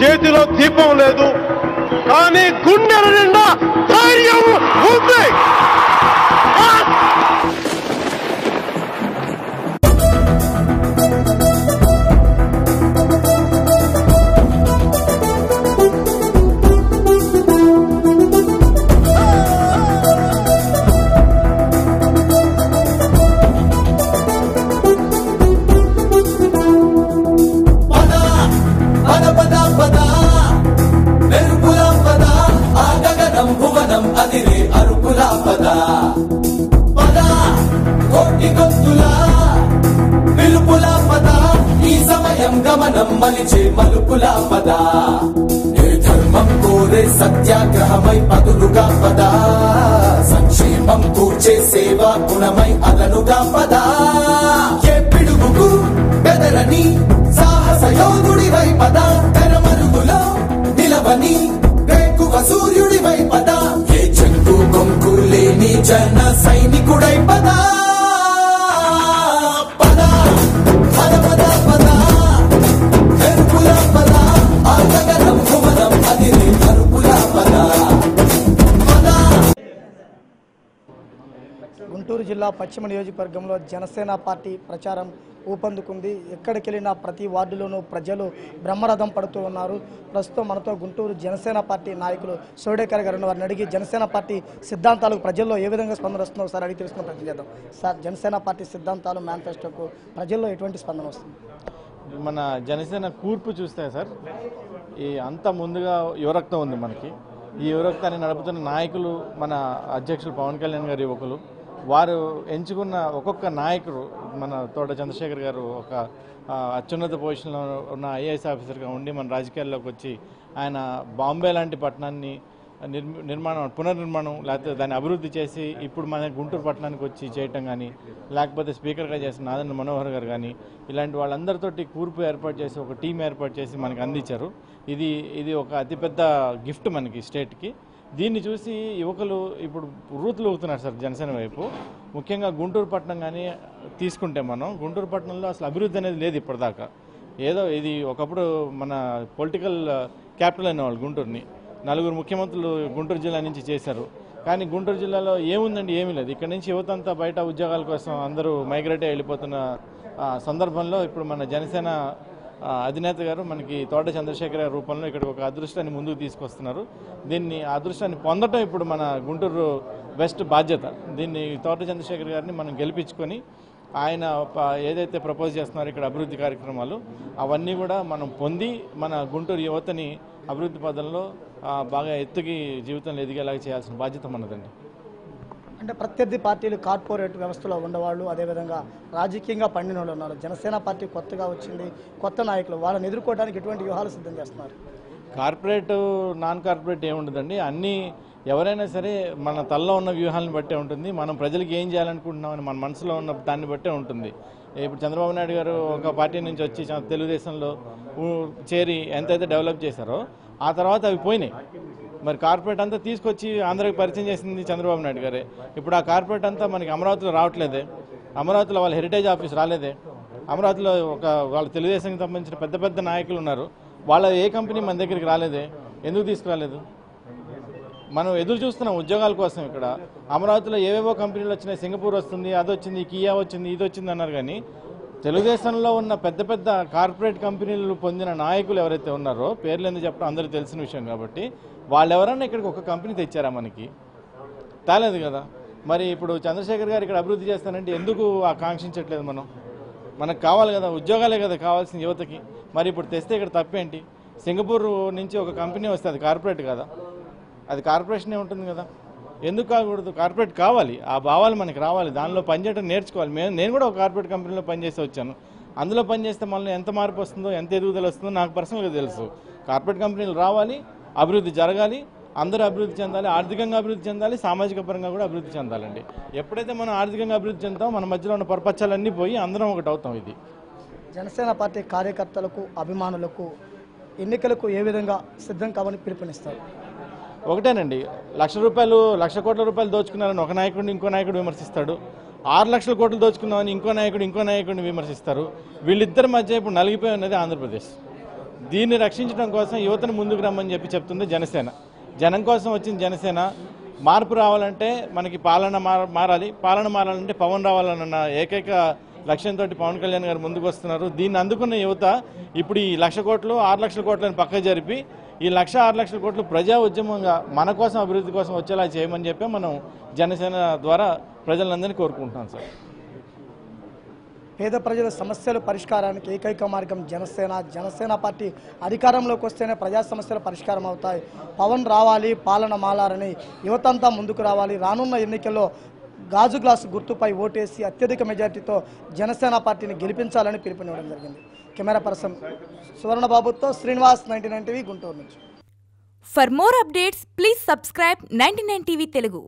చేతిలో దీపం లేదు, కానీ గుండెల నిండా ధైర్యం ఉంది. మలిచే మలుపుల పద ధర్మం కోరే సత్యాగ్రహమై పదులుగా పద సంక్షేమం కూర్చే సేవా గుణమై అదనుగా పద ఏ పిడుగుకు బెదరని సాహస యోధుడివై పద తెరమరుగులో నిలవని వేకువ సూర్యుడివై పద ఏ చెంగు కొంకు లేని జన సైనికుడై పద గుంటూరు జిల్లా పశ్చిమ నియోజకవర్గంలో జనసేన పార్టీ ప్రచారం ఊపందుకుంది. ఎక్కడికెళ్ళినా ప్రతి వార్డులోనూ ప్రజలు బ్రహ్మరథం పడుతూ ఉన్నారు. ప్రస్తుతం మనతో గుంటూరు జనసేన పార్టీ నాయకులు సోడేకర్ గారు వారిని అడిగి జనసేన పార్టీ సిద్ధాంతాలకు ప్రజల్లో ఏ విధంగా స్పందన వస్తుందో ఒకసారి అడిగి తెలుసుకున్న ప్రయత్నం చేద్దాం. సార్, జనసేన పార్టీ సిద్ధాంతాలు మేనిఫెస్టోకు ప్రజల్లో ఎటువంటి స్పందన వస్తుంది? మన జనసేన కూర్పు చూస్తే సార్, ఈ అంత ముందుగా యువరక్తం ఉంది మనకి. ఈ యువరక్తాన్ని నడుపుతున్న నాయకులు మన అధ్యక్షులు పవన్ కళ్యాణ్ గారి యువకులు. వారు ఎంచుకున్న ఒక్కొక్క నాయకుడు, మన తోట చంద్రశేఖర్ గారు ఒక అత్యున్నత పొజిషన్లో ఉన్న ఐఏఎస్ ఆఫీసర్గా ఉండి మన రాజకీయాల్లోకి వచ్చి ఆయన బాంబే లాంటి పట్టణాన్ని పునర్నిర్మాణం లేకపోతే దాన్ని అభివృద్ధి చేసి ఇప్పుడు మన గుంటూరు పట్టణానికి వచ్చి చేయటం కానీ, లేకపోతే స్పీకర్గా చేసిన నాదెండ్ల మనోహర్ గారు కానీ, ఇలాంటి వాళ్ళందరితోటి కూర్పు ఏర్పాటు చేసి ఒక టీం ఏర్పాటు చేసి మనకి అందించారు. ఇది ఒక అతిపెద్ద గిఫ్ట్ మనకి స్టేట్కి. దీన్ని చూసి యువకులు ఇప్పుడు రూతులు ఊగుతున్నారు సార్ జనసేన వైపు. ముఖ్యంగా గుంటూరు పట్టణం కానీ తీసుకుంటే మనం గుంటూరు పట్టణంలో అసలు అభివృద్ధి అనేది లేదు ఇప్పటిదాకా. ఏదో ఇది ఒకప్పుడు మన పొలిటికల్ క్యాపిటల్ అనేవాళ్ళు గుంటూరుని. 4 ముఖ్యమంత్రులు గుంటూరు జిల్లా నుంచి చేశారు. కానీ గుంటూరు జిల్లాలో ఏముందండి? ఏమీ లేదు. ఇక్కడ నుంచి యువతంతా బయట ఉద్యోగాల కోసం అందరూ మైగ్రేట్ వెళ్ళిపోతున్న సందర్భంలో ఇప్పుడు మన జనసేన అధినేత గారు మనకి తోట చంద్రశేఖర్ గారి రూపంలో ఇక్కడ ఒక అదృష్టాన్ని ముందుకు తీసుకొస్తున్నారు. దీన్ని అదృష్టాన్ని పొందటం ఇప్పుడు మన గుంటూరు వెస్ట్ బాధ్యత. దీన్ని తోట చంద్రశేఖర్ గారిని మనం గెలిపించుకొని ఆయన ఏదైతే ప్రపోజ్ చేస్తున్నారో ఇక్కడ అభివృద్ధి కార్యక్రమాలు అవన్నీ కూడా మనం పొంది మన గుంటూరు యువతని అభివృద్ధి పదంలో బాగా ఎత్తుకి జీవితంలో ఎదిగేలాగా చేయాల్సిన బాధ్యత మనదండి. అంటే ప్రత్యర్థి పార్టీలు కార్పొరేట్ వ్యవస్థలో ఉండేవాళ్ళు, అదేవిధంగా రాజకీయంగా పండిన వాళ్ళు ఉన్నారు. జనసేన పార్టీ కొత్తగా వచ్చింది, కొత్త నాయకులు, వాళ్ళని ఎదుర్కోవడానికి ఎటువంటి వ్యూహాలు సిద్ధం చేస్తున్నారు? కార్పొరేట్ నాన్ కార్పొరేట్ ఏముండదండి. అన్నీ ఎవరైనా సరే మన తల్లో ఉన్న వ్యూహాలను బట్టే ఉంటుంది. మనం ప్రజలకు ఏం చేయాలనుకుంటున్నామని మన మనసులో ఉన్న దాన్ని బట్టే ఉంటుంది. ఇప్పుడు చంద్రబాబు నాయుడు గారు ఒక పార్టీ నుంచి వచ్చి తెలుగుదేశంలో చేరి ఎంతైతే డెవలప్ చేశారో ఆ తర్వాత అవి పోయినాయి. మరి కార్పొరేట్ అంతా తీసుకొచ్చి ఆంధ్రాకి పరిచయం చేసింది చంద్రబాబు నాయుడు గారే. ఇప్పుడు ఆ కార్పొరేట్ అంతా మనకి అమరావతిలో రావట్లేదే, అమరావతిలో వాళ్ళ హెరిటేజ్ ఆఫీస్ రాలేదే, అమరావతిలో వాళ్ళ తెలుగుదేశానికి సంబంధించిన పెద్ద పెద్ద నాయకులు ఉన్నారు, వాళ్ళ ఏ కంపెనీ మన దగ్గరికి రాలేదే, ఎందుకు తీసుకురాలేదు? మనం ఎదురు చూస్తున్నాం ఉద్యోగాల కోసం. ఇక్కడ అమరావతిలో ఏవేవో కంపెనీలు వచ్చినాయి, సింగపూర్ వస్తుంది, అది వచ్చింది, కియా వచ్చింది, ఇది వచ్చింది అన్నారు. కానీ తెలుగుదేశంలో ఉన్న పెద్ద పెద్ద కార్పొరేట్ కంపెనీలు పొందిన నాయకులు ఎవరైతే ఉన్నారో, పేర్లు ఎందుకు చెప్పడం అందరూ తెలిసిన విషయం కాబట్టి, వాళ్ళు ఎవరన్నా ఇక్కడికి ఒక కంపెనీ తెచ్చారా? మనకి తేలేదు కదా. మరి ఇప్పుడు చంద్రశేఖర్ గారు ఇక్కడ అభివృద్ధి చేస్తానంటే ఎందుకు ఆకాంక్షించట్లేదు? మనకు కావాలి కదా, ఉద్యోగాలే కదా కావాల్సిన యువతకి. మరి ఇప్పుడు తెస్తే ఇక్కడ తప్పేంటి? సింగపూర్ నుంచి ఒక కంపెనీ వస్తే అది కార్పొరేట్ కదా, అది కార్పొరేషనే ఉంటుంది కదా, ఎందుకు కాకూడదు? కార్పొరేట్ కావాలి, ఆ భావాలు మనకి రావాలి, దానిలో పనిచేయడం నేర్చుకోవాలి. నేను కూడా ఒక కార్పొరేట్ కంపెనీలో పనిచేసి వచ్చాను. అందులో పనిచేస్తే మళ్ళీ ఎంత మార్పు వస్తుందో, ఎంత ఎదుగుదల వస్తుందో నాకు పర్సనల్గా తెలుసు. కార్పొరేట్ కంపెనీలు రావాలి, అభివృద్ధి జరగాలి, అందరూ అభివృద్ధి చెందాలి, ఆర్థికంగా అభివృద్ధి చెందాలి, సామాజిక పరంగా కూడా అభివృద్ధి చెందాలండి. ఎప్పుడైతే మనం ఆర్థికంగా అభివృద్ధి చెందామో మన మధ్యలో ఉన్న పరపచ్చాలన్నీ పోయి అందరం ఒకటి అవుతాం. ఇది జనసేన పార్టీ కార్యకర్తలకు, అభిమానులకు ఎన్నికలకు ఏ విధంగా సిద్ధం కావాలని పిలుపునిస్తారు? ఒకటేనండి, 1,00,000 కోట్ల రూపాయలు దోచుకున్నారని ఒక నాయకుడిని ఇంకో నాయకుడు విమర్శిస్తాడు, 6 లక్షల కోట్లు దోచుకున్నామని ఇంకో నాయకుడిని విమర్శిస్తారు. వీళ్ళిద్దరి మధ్య ఇప్పుడు నలిగిపోయి ఉన్నది ఆంధ్రప్రదేశ్. దీన్ని రక్షించడం కోసం యువతను ముందుకు రమ్మని చెప్తుంది జనసేన. జనం కోసం వచ్చిన జనసేన. మార్పు రావాలంటే మనకి పాలన మారాలి, పాలన మారాలంటే పవన్ రావాలన్న ఏకైక లక్ష్యంతో పవన్ కళ్యాణ్ గారు ముందుకు వస్తున్నారు. దీన్ని అందుకున్న యువత ఇప్పుడు ఈ 1,00,000 కోట్లు 6 లక్షల కోట్లని పక్కకు జరిపి ఈ 1,06 లక్షల కోట్లు ప్రజా ఉద్యమంగా మన కోసం అభివృద్ధి కోసం వచ్చేలా చేయమని చెప్పి మనం జనసేన ద్వారా ప్రజలందరినీ కోరుకుంటున్నాం సార్. పేద ప్రజల సమస్యల పరిష్కారానికి ఏకైక మార్గం జనసేన పార్టీ అధికారంలోకి వస్తేనే ప్రజా సమస్యల పరిష్కారం అవుతాయి. పవన్ రావాలి, పాలన మాలారని యువతంతా ముందుకు రావాలి. రానున్న ఎన్నికల్లో గాజు గ్లాసు గుర్తుపై ఓటేసి అత్యధిక మెజార్టీతో జనసేన పార్టీని గెలిపించాలని పిలుపునివ్వడం జరిగింది. కెమెరా పర్సన్ సువర్ణబాబుతో శ్రీనివాస్, 99 టీవీ, గుంటూరు నుంచి. For more updates, please subscribe 99 TV Telugu.